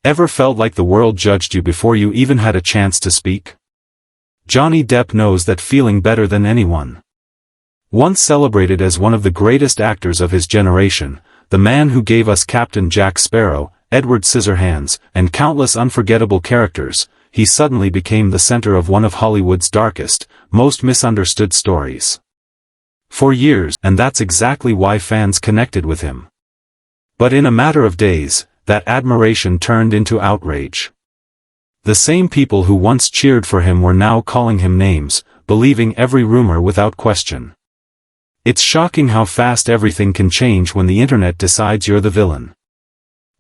Ever felt like the world judged you before you even had a chance to speak? Johnny Depp knows that feeling better than anyone. Once celebrated as one of the greatest actors of his generation, the man who gave us Captain Jack Sparrow, Edward Scissorhands, and countless unforgettable characters, he suddenly became the center of one of Hollywood's darkest, most misunderstood stories. For years, and that's exactly why fans connected with him. But in a matter of days, that admiration turned into outrage. The same people who once cheered for him were now calling him names, believing every rumor without question. It's shocking how fast everything can change when the internet decides you're the villain.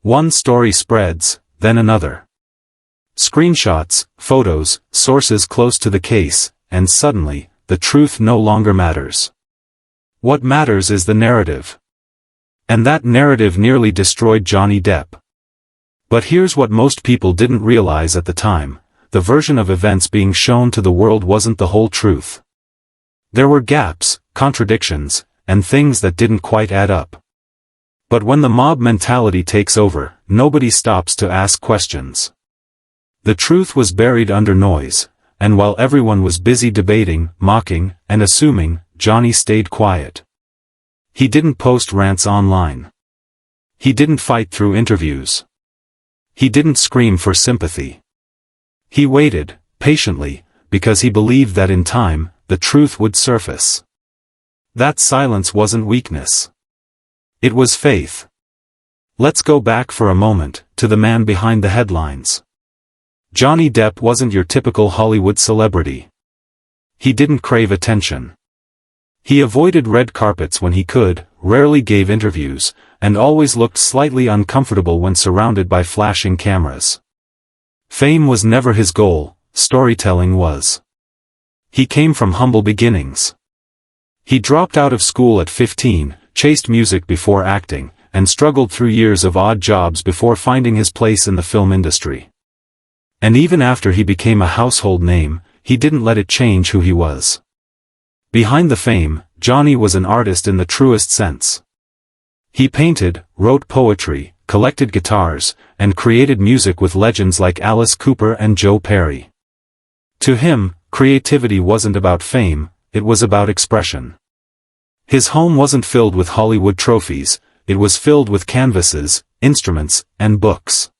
One story spreads, then another. Screenshots, photos, sources close to the case, and suddenly, the truth no longer matters. What matters is the narrative. And that narrative nearly destroyed Johnny Depp. But here's what most people didn't realize at the time: the version of events being shown to the world wasn't the whole truth. There were gaps, contradictions, and things that didn't quite add up. But when the mob mentality takes over, nobody stops to ask questions. The truth was buried under noise, and while everyone was busy debating, mocking, and assuming, Johnny stayed quiet. He didn't post rants online. He didn't fight through interviews. He didn't scream for sympathy. He waited, patiently, because he believed that in time, the truth would surface. That silence wasn't weakness. It was faith. Let's go back for a moment, to the man behind the headlines. Johnny Depp wasn't your typical Hollywood celebrity. He didn't crave attention. He avoided red carpets when he could, rarely gave interviews, and always looked slightly uncomfortable when surrounded by flashing cameras. Fame was never his goal, storytelling was. He came from humble beginnings. He dropped out of school at 15, chased music before acting, and struggled through years of odd jobs before finding his place in the film industry. And even after he became a household name, he didn't let it change who he was. Behind the fame, Johnny was an artist in the truest sense. He painted, wrote poetry, collected guitars, and created music with legends like Alice Cooper and Joe Perry. To him, creativity wasn't about fame, it was about expression. His home wasn't filled with Hollywood trophies, it was filled with canvases, instruments, and books.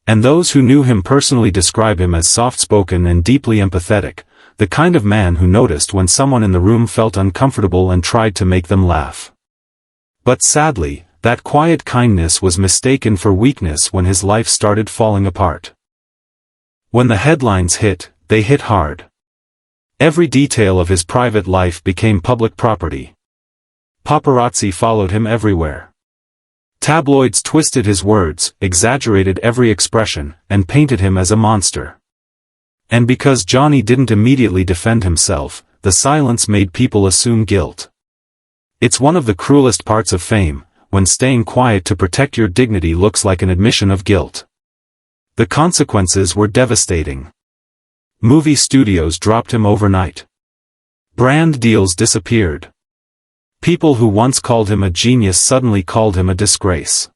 And those who knew him personally describe him as soft-spoken and deeply empathetic, the kind of man who noticed when someone in the room felt uncomfortable and tried to make them laugh. But sadly, that quiet kindness was mistaken for weakness when his life started falling apart. When the headlines hit, they hit hard. Every detail of his private life became public property. Paparazzi followed him everywhere. Tabloids twisted his words, exaggerated every expression, and painted him as a monster. And because Johnny didn't immediately defend himself, the silence made people assume guilt. It's one of the cruelest parts of fame, when staying quiet to protect your dignity looks like an admission of guilt. The consequences were devastating. Movie studios dropped him overnight. Brand deals disappeared. People who once called him a genius suddenly called him a disgrace.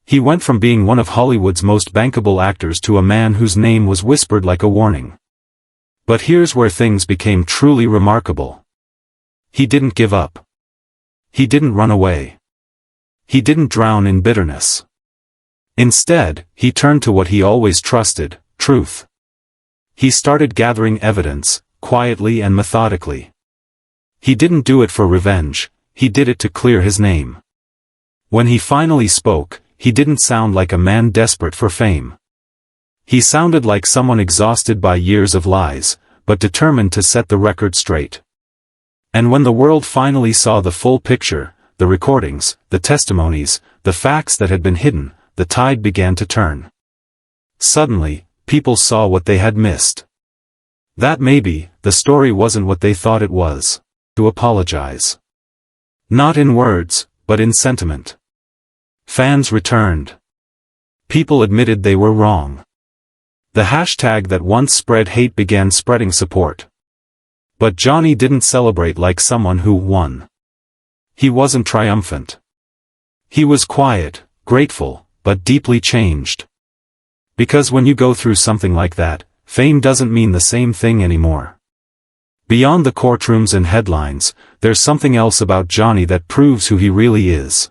He went from being one of Hollywood's most bankable actors to a man whose name was whispered like a warning. But here's where things became truly remarkable. He didn't give up. He didn't run away. He didn't drown in bitterness. Instead, he turned to what he always trusted, truth. He started gathering evidence, quietly and methodically. He didn't do it for revenge, he did it to clear his name. When he finally spoke, he didn't sound like a man desperate for fame. He sounded like someone exhausted by years of lies, but determined to set the record straight. And when the world finally saw the full picture, the recordings, the testimonies, the facts that had been hidden, the tide began to turn. Suddenly, people saw what they had missed. That maybe, the story wasn't what they thought it was. To apologize. Not in words, but in sentiment. Fans returned. People admitted they were wrong. The hashtag that once spread hate began spreading support. But Johnny didn't celebrate like someone who won. He wasn't triumphant. He was quiet, grateful, but deeply changed. Because when you go through something like that, fame doesn't mean the same thing anymore. Beyond the courtrooms and headlines, there's something else about Johnny that proves who he really is.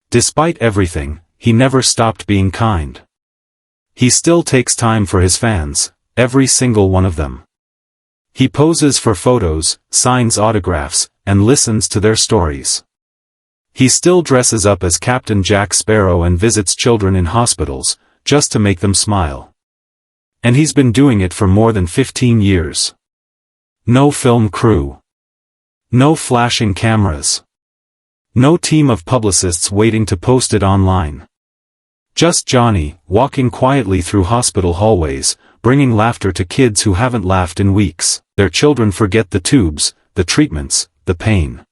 Despite everything, he never stopped being kind. He still takes time for his fans, every single one of them. He poses for photos, signs autographs, and listens to their stories. He still dresses up as Captain Jack Sparrow and visits children in hospitals, just to make them smile. And he's been doing it for more than 15 years. No film crew. No flashing cameras. No team of publicists waiting to post it online. Just Johnny, walking quietly through hospital hallways, bringing laughter to kids who haven't laughed in weeks. Their children forget the tubes, the treatments, the pain.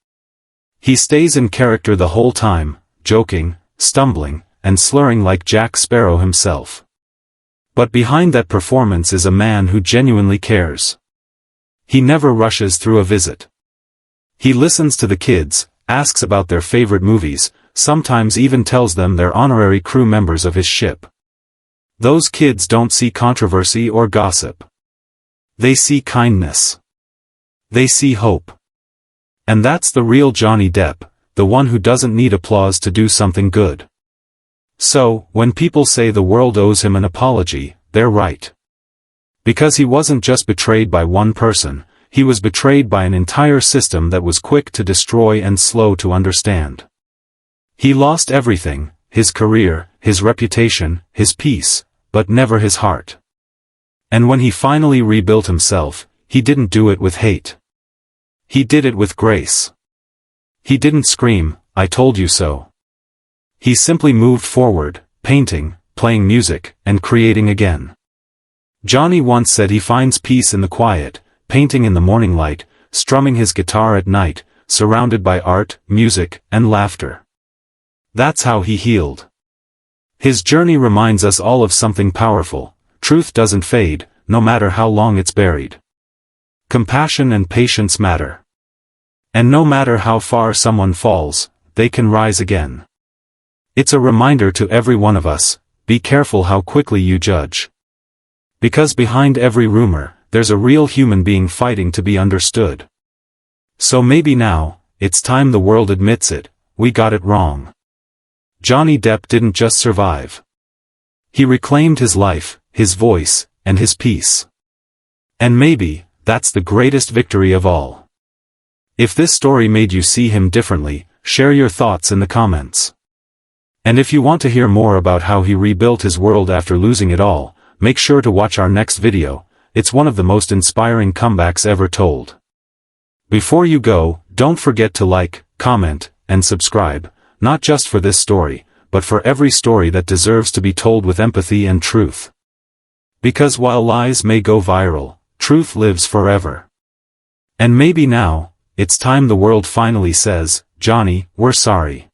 He stays in character the whole time, joking, stumbling, and slurring like Jack Sparrow himself. But behind that performance is a man who genuinely cares. He never rushes through a visit. He listens to the kids, asks about their favorite movies, sometimes even tells them they're honorary crew members of his ship. Those kids don't see controversy or gossip. They see kindness. They see hope. And that's the real Johnny Depp, the one who doesn't need applause to do something good. So, when people say the world owes him an apology, they're right. Because he wasn't just betrayed by one person, he was betrayed by an entire system that was quick to destroy and slow to understand. He lost everything, his career, his reputation, his peace, but never his heart. And when he finally rebuilt himself, he didn't do it with hate. He did it with grace. He didn't scream, "I told you so." He simply moved forward, painting, playing music, and creating again. Johnny once said he finds peace in the quiet, painting in the morning light, strumming his guitar at night, surrounded by art, music, and laughter. That's how he healed. His journey reminds us all of something powerful: truth doesn't fade, no matter how long it's buried. Compassion and patience matter. And no matter how far someone falls, they can rise again. It's a reminder to every one of us: be careful how quickly you judge. Because behind every rumor, there's a real human being fighting to be understood. So maybe now, it's time the world admits it: we got it wrong. Johnny Depp didn't just survive. He reclaimed his life, his voice, and his peace. And maybe, that's the greatest victory of all. If this story made you see him differently, share your thoughts in the comments. And if you want to hear more about how he rebuilt his world after losing it all, make sure to watch our next video. It's one of the most inspiring comebacks ever told. Before you go, don't forget to like, comment, and subscribe, not just for this story, but for every story that deserves to be told with empathy and truth. Because while lies may go viral, truth lives forever. And maybe now, it's time the world finally says, "Johnny, we're sorry."